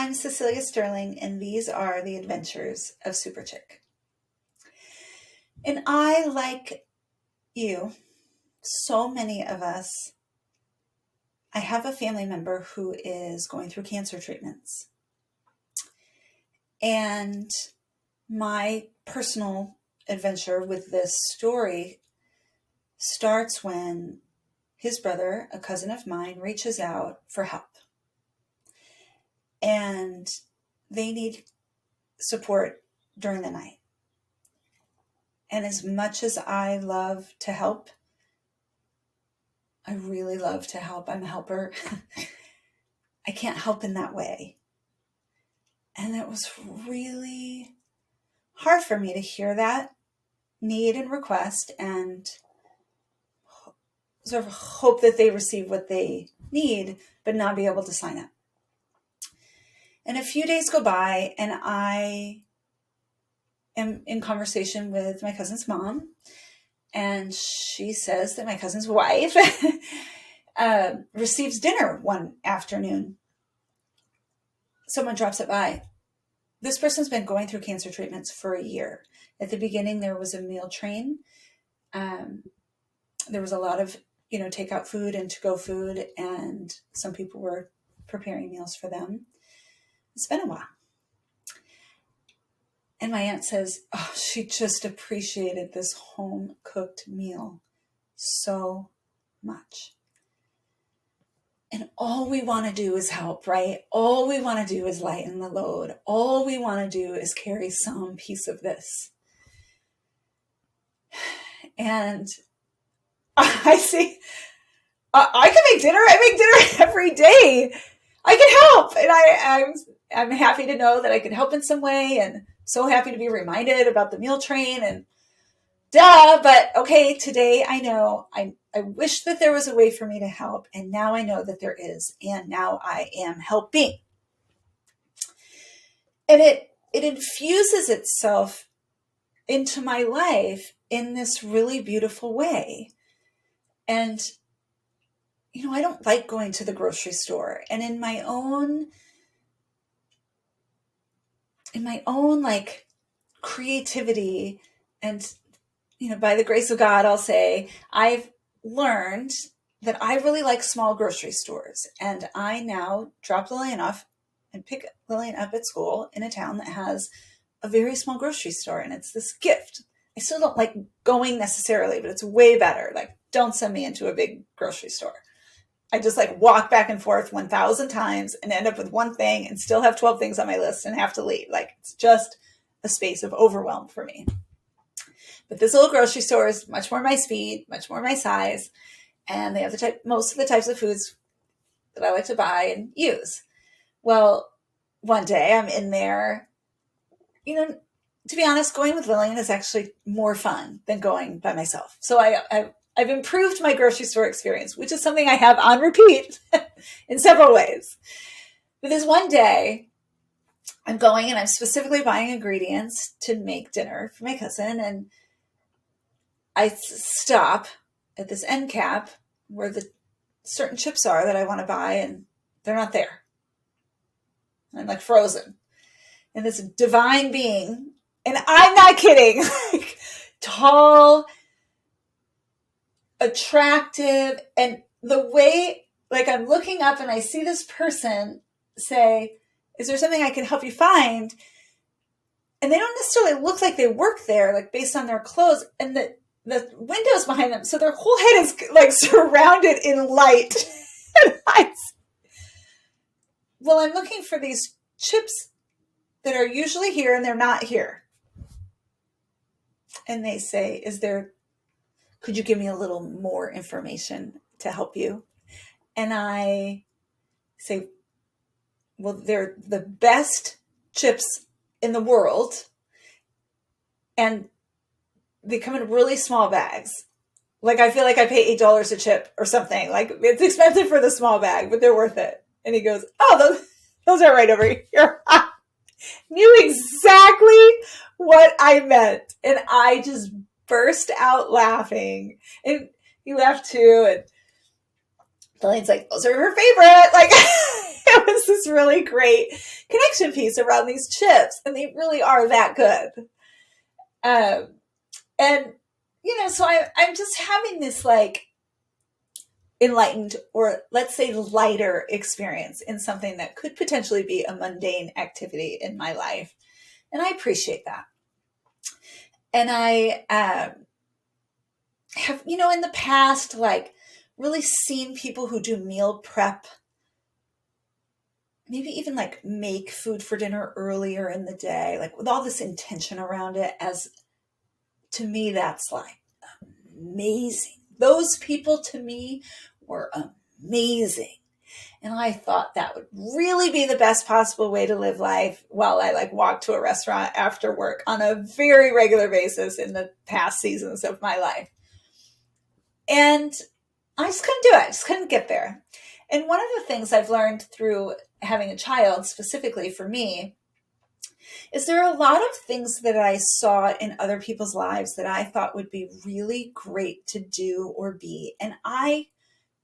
I'm Cecelia Sterling, and these are the adventures of Super Chick. And I, like you, so many of us, I have a family member who is going through cancer treatments. And my personal adventure with this story starts when his brother, a cousin of mine, reaches out for help. And they need support during the night. And as much as I love to help, I really love to help. I'm a helper. I can't help in that way. And it was really hard for me to hear that need and request and sort of hope that they receive what they need, but not be able to sign up. And a few days go by, and I am in conversation with my cousin's mom, and she says that my cousin's wife receives dinner one afternoon. Someone drops it by. This person's been going through cancer treatments for a year. At the beginning, there was a meal train. There was a lot of, takeout food and to-go food, and some people were preparing meals for them. It's been a while. And my aunt says, she just appreciated this home-cooked meal so much. And all we want to do is help, right? All we want to do is lighten the load. All we want to do is carry some piece of this. And I see, I can make dinner. I make dinner every day. I can help. And I'm happy to know that I can help in some way, and so happy to be reminded about the meal train and but okay, today I know I wish that there was a way for me to help, and now I know that there is, and now I am helping. And it infuses itself into my life in this really beautiful way. And, I don't like going to the grocery store, and in my own like creativity and, by the grace of God, I'll say, I've learned that I really like small grocery stores. And I now drop Lillian off and pick Lillian up at school in a town that has a very small grocery store. And it's this gift. I still don't like going necessarily, but it's way better. Like, don't send me into a big grocery store. I just walk back and forth 1,000 times and end up with one thing and still have 12 things on my list and have to leave. It's just a space of overwhelm for me. But this little grocery store is much more my speed, much more my size, and they have most of the types of foods that I like to buy and use. Well, one day I'm in there. To be honest, going with Lillian is actually more fun than going by myself. So I've improved my grocery store experience, which is something I have on repeat in several ways. But this one day, I'm going and I'm specifically buying ingredients to make dinner for my cousin, and I stop at this end cap where the certain chips are that I want to buy, and they're not there. And I'm frozen. And this divine being, and I'm not kidding, tall, attractive, and the way, I'm looking up and I see this person say, is there something I can help you find? And they don't necessarily look like they work there, based on their clothes and the windows behind them. So their whole head is surrounded in light. And I'm looking for these chips that are usually here and they're not here. And they say, could you give me a little more information to help you? And I say, well, they're the best chips in the world, and they come in really small bags. I feel like I pay $8 a chip or something. It's expensive for the small bag, but they're worth it. And he goes, oh, those are right over here. Knew exactly what I meant. And I just burst out laughing. And he laughed too. And Lillian's like, those are her favorite. it was this really great connection piece around these chips, and they really are that good. Um, and so I'm just having this like enlightened, or let's say lighter experience in something that could potentially be a mundane activity in my life. And I appreciate that. And I have, in the past, like really seen people who do meal prep, maybe even like make food for dinner earlier in the day, like with all this intention around it. As to me, that's like amazing. Those people to me were amazing. And I thought that would really be the best possible way to live life while I like walk to a restaurant after work on a very regular basis in the past seasons of my life. And I just couldn't do it. I just couldn't get there. And one of the things I've learned through having a child, specifically for me, is there are a lot of things that I saw in other people's lives that I thought would be really great to do or be. And I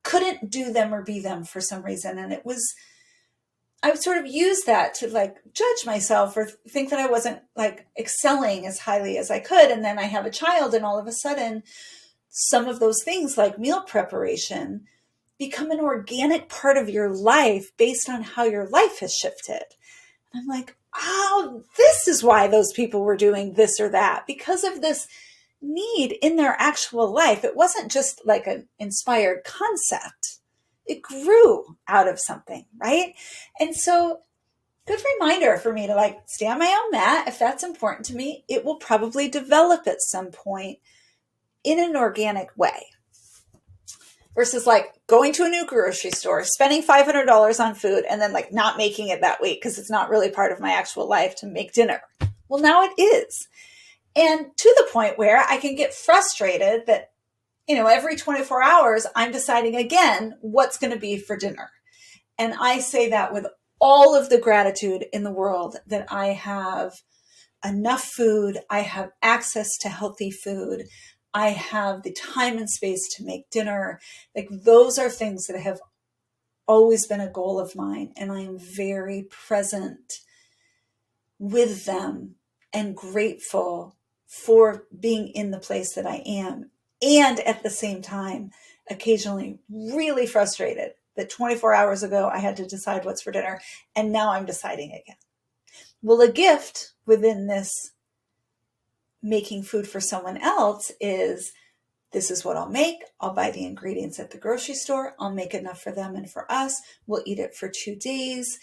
couldn't do them or be them for some reason. And I would sort of use that to like judge myself or think that I wasn't like excelling as highly as I could. And then I have a child, and all of a sudden, some of those things like meal preparation become an organic part of your life based on how your life has shifted. And I'm like, oh, this is why those people were doing this or that, because of this need in their actual life. It wasn't just like an inspired concept. It grew out of something, right? And so good reminder for me to like stay on my own mat. If that's important to me, it will probably develop at some point in an organic way. Versus like going to a new grocery store, spending $500 on food, and then like not making it that week because it's not really part of my actual life to make dinner. Well, now it is. And to the point where I can get frustrated that, every 24 hours, I'm deciding again what's going to be for dinner. And I say that with all of the gratitude in the world that I have enough food, I have access to healthy food, I have the time and space to make dinner. Like those are things that have always been a goal of mine. And I am very present with them and grateful for being in the place that I am. And at the same time, occasionally really frustrated that 24 hours ago, I had to decide what's for dinner. And now I'm deciding again. Well, a gift within this making food for someone else is, this is what I'll make. I'll buy the ingredients at the grocery store. I'll make enough for them and for us. We'll eat it for 2 days.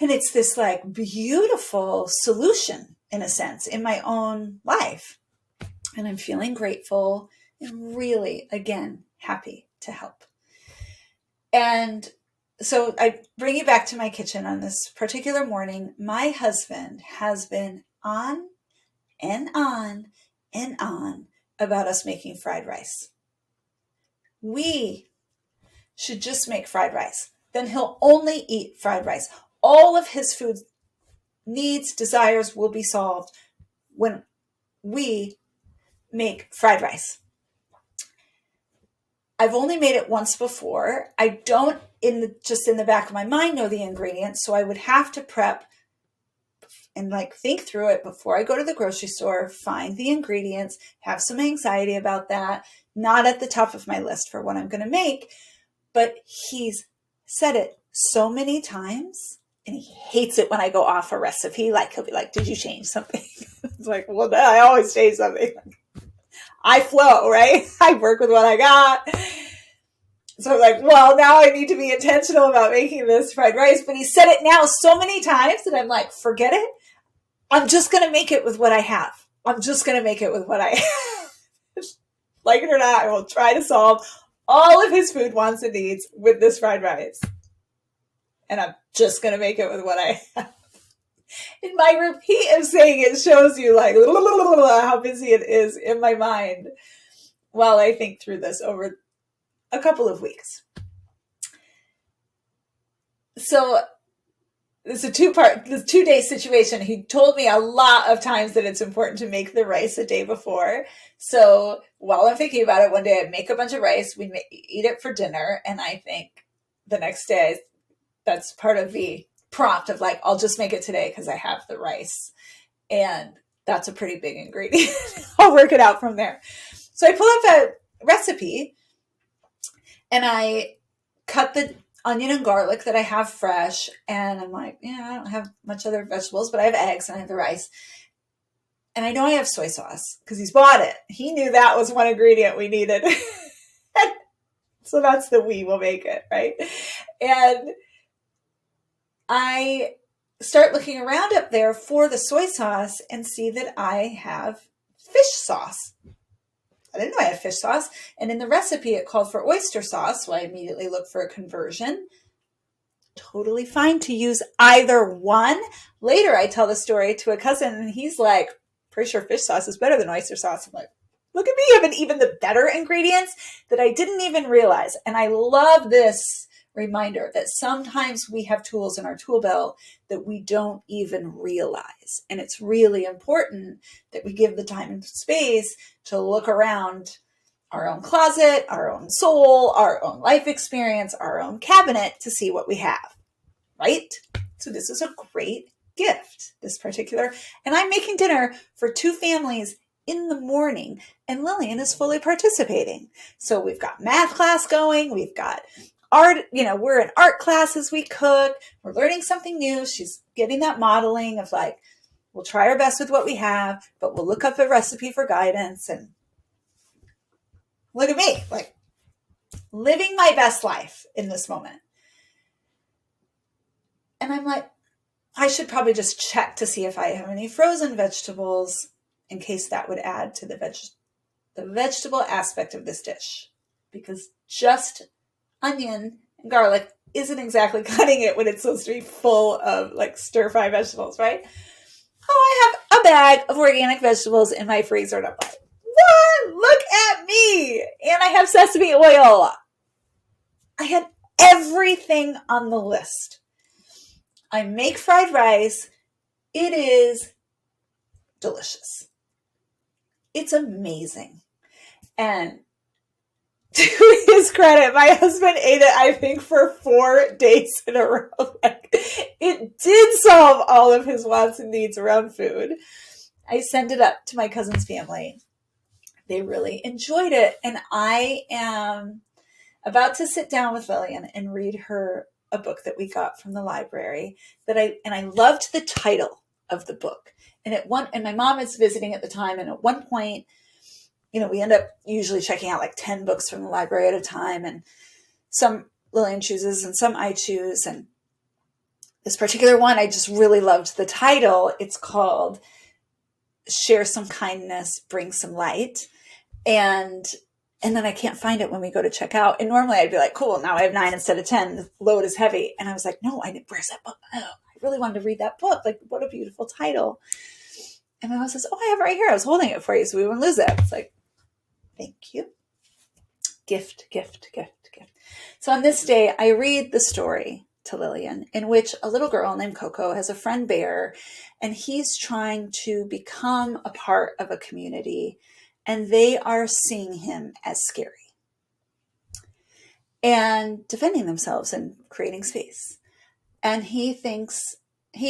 And it's this like beautiful solution in a sense in my own life. And I'm feeling grateful and really, again, happy to help. And so I bring you back to my kitchen on this particular morning. My husband has been on and on and on about us making fried rice. We should just make fried rice. Then he'll only eat fried rice. All of his food needs, desires will be solved when we make fried rice. I've only made it once before. I don't, just in the back of my mind, know the ingredients, so I would have to prep and like think through it before I go to the grocery store, find the ingredients, have some anxiety about that. Not at the top of my list for what I'm going to make, but he's said it so many times, and he hates it when I go off a recipe. Like he'll be like, "Did you change something?" It's like, well, no, I always change something. I flow, right? I work with what I got. So I'm like, well, now I need to be intentional about making this fried rice. But he said it now so many times that I'm like, forget it. I'm just going to make it with what I have. I'm just going to make it with what I have. Like it or not, I will try to solve all of his food wants and needs with this fried rice. And I'm just going to make it with what I have. In my repeat of saying it shows you like how busy it is in my mind while I think through this over a couple of weeks. So it's a 2-day situation. He told me a lot of times that it's important to make the rice a day before. So while I'm thinking about it, one day I make a bunch of rice, we eat it for dinner, and I think the next day that's part of the prompt of like, I'll just make it today because I have the rice. And that's a pretty big ingredient. I'll work it out from there. So I pull up a recipe and I cut the onion and garlic that I have fresh. And I'm like, I don't have much other vegetables, but I have eggs and I have the rice. And I know I have soy sauce because he's bought it. He knew that was one ingredient we needed. So that's the we will make it, right? And I start looking around up there for the soy sauce and see that I have fish sauce. I didn't know I had fish sauce. And in the recipe, it called for oyster sauce. So I immediately looked for a conversion. Totally fine to use either one. Later, I tell the story to a cousin and he's like, pretty sure fish sauce is better than oyster sauce. I'm like, look at me having even the better ingredients that I didn't even realize. And I love this reminder that sometimes we have tools in our tool belt that we don't even realize. And it's really important that we give the time and space to look around our own closet, our own soul, our own life experience, our own cabinet to see what we have, right? So this is a great gift, this particular. And I'm making dinner for 2 families in the morning, and Lillian is fully participating. So we've got math class going, we've got art, we're in art class as we cook, we're learning something new. She's getting that modeling of like, we'll try our best with what we have, but we'll look up a recipe for guidance. And look at me, like living my best life in this moment. And I'm like, I should probably just check to see if I have any frozen vegetables in case that would add to the vegetable aspect of this dish. Because just onion and garlic isn't exactly cutting it when it's supposed to be full of like stir-fry vegetables, right? Oh, I have a bag of organic vegetables in my freezer. And I'm like, what? Look at me. And I have sesame oil. I had everything on the list. I make fried rice. It is delicious. It's amazing. And to his credit, my husband ate it, I think, for 4 days in a row. Like, it did solve all of his wants and needs around food. I sent it up to my cousin's family. They really enjoyed it. And I am about to sit down with Lillian and read her a book that we got from the library and I loved the title of the book. And my mom is visiting at the time. And at one point, we end up usually checking out like 10 books from the library at a time. And some Lillian chooses and some I choose. And this particular one, I just really loved the title. It's called Share Some Kindness, Bring Some Light. And then I can't find it when we go to check out. And normally I'd be like, cool, now I have 9 instead of 10. The load is heavy. And I was like, no, where's that book? Oh, I really wanted to read that book. Like, what a beautiful title. And my mom says, oh, I have it right here. I was holding it for you so we wouldn't lose it. It's like, thank you. Gift, gift, gift, gift. So on this day, I read the story to Lillian in which a little girl named Coco has a friend bear, and he's trying to become a part of a community, and they are seeing him as scary and defending themselves and creating space. And he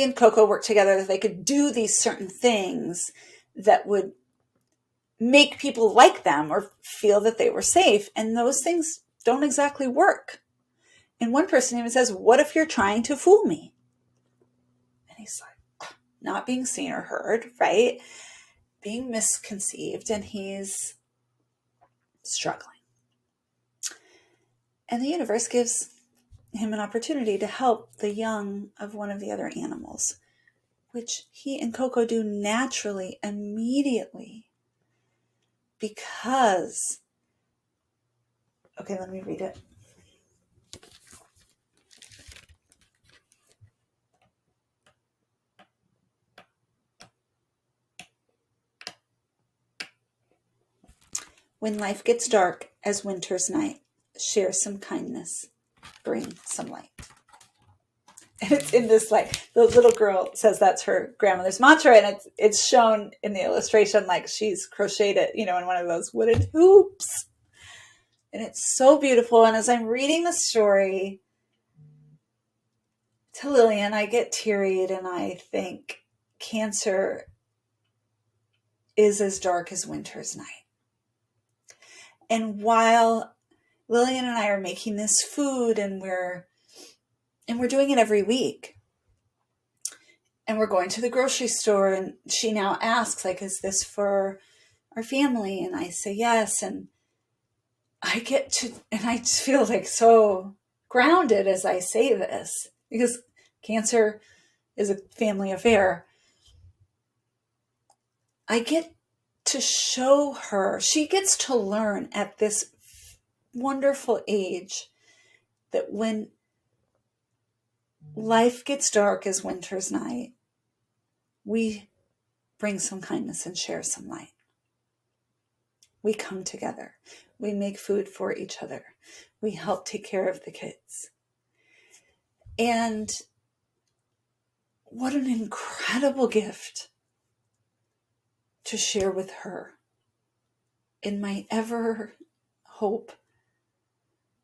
and Coco work together that they could do these certain things that would make people like them or feel that they were safe. And those things don't exactly work. And one person even says, what if you're trying to fool me? And he's like, not being seen or heard, right? Being misconceived, and he's struggling. And the universe gives him an opportunity to help the young of one of the other animals, which he and Coco do naturally, immediately, because, okay, let me read it. When life gets dark as winter's night, share some kindness, bring some light. And it's in this, like, the little girl says that's her grandmother's mantra, and it's shown in the illustration like she's crocheted it, in one of those wooden hoops. And it's so beautiful. And as I'm reading the story, to Lillian, I get teary-eyed and I think cancer is as dark as winter's night. And while Lillian and I are making this food and we're doing it every week, and we're going to the grocery store, and she now asks, like, is this for our family? And I say yes. And I feel like so grounded as I say this, because cancer is a family affair. I get to show her, she gets to learn at this wonderful age that when life gets dark as winter's night, we bring some kindness and share some light. We come together. We make food for each other. We help take care of the kids. And what an incredible gift to share with her in my ever hope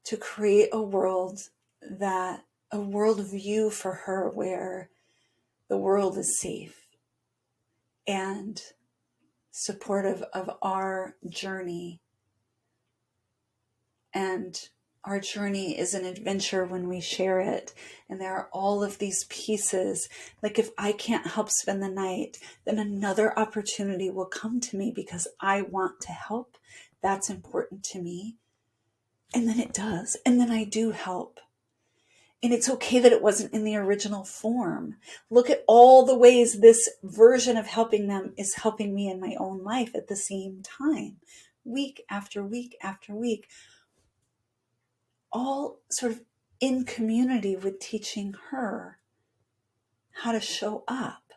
to create a worldview for her where the world is safe and supportive of our journey. And our journey is an adventure when we share it. And there are all of these pieces. Like if I can't help spend the night, then another opportunity will come to me because I want to help. That's important to me. And then it does. And then I do help. And it's okay that it wasn't in the original form. Look at all the ways this version of helping them is helping me in my own life at the same time. Week after week after week. All sort of in community with teaching her how to show up.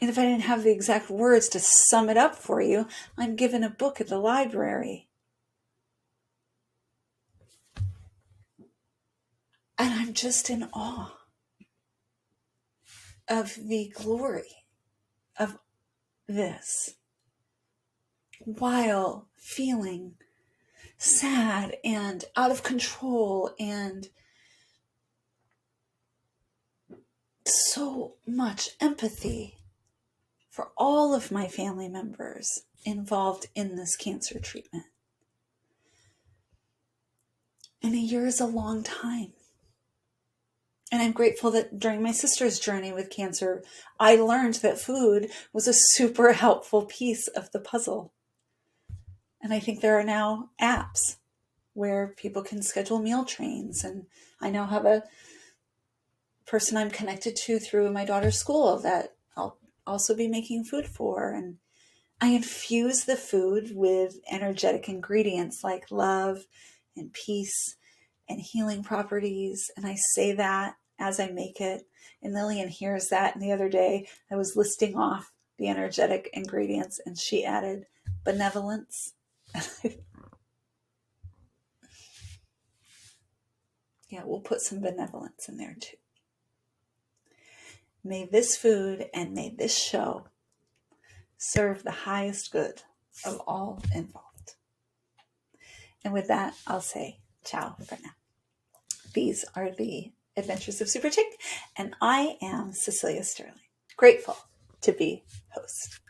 And if I didn't have the exact words to sum it up for you, I'm given a book at the library. And I'm just in awe of the glory of this while feeling sad and out of control and so much empathy for all of my family members involved in this cancer treatment. And a year is a long time. And I'm grateful that during my sister's journey with cancer, I learned that food was a super helpful piece of the puzzle. And I think there are now apps where people can schedule meal trains. And I now have a person I'm connected to through my daughter's school that I'll also be making food for. And I infuse the food with energetic ingredients like love and peace and healing properties. And I say that as I make it. And Lillian hears that. And the other day I was listing off the energetic ingredients and she added benevolence. Yeah, we'll put some benevolence in there too. May this food and may this show serve the highest good of all involved. And with that, I'll say ciao for now. These are the Adventures of Super Chick, and I am Cecelia Sterling. Grateful to be host.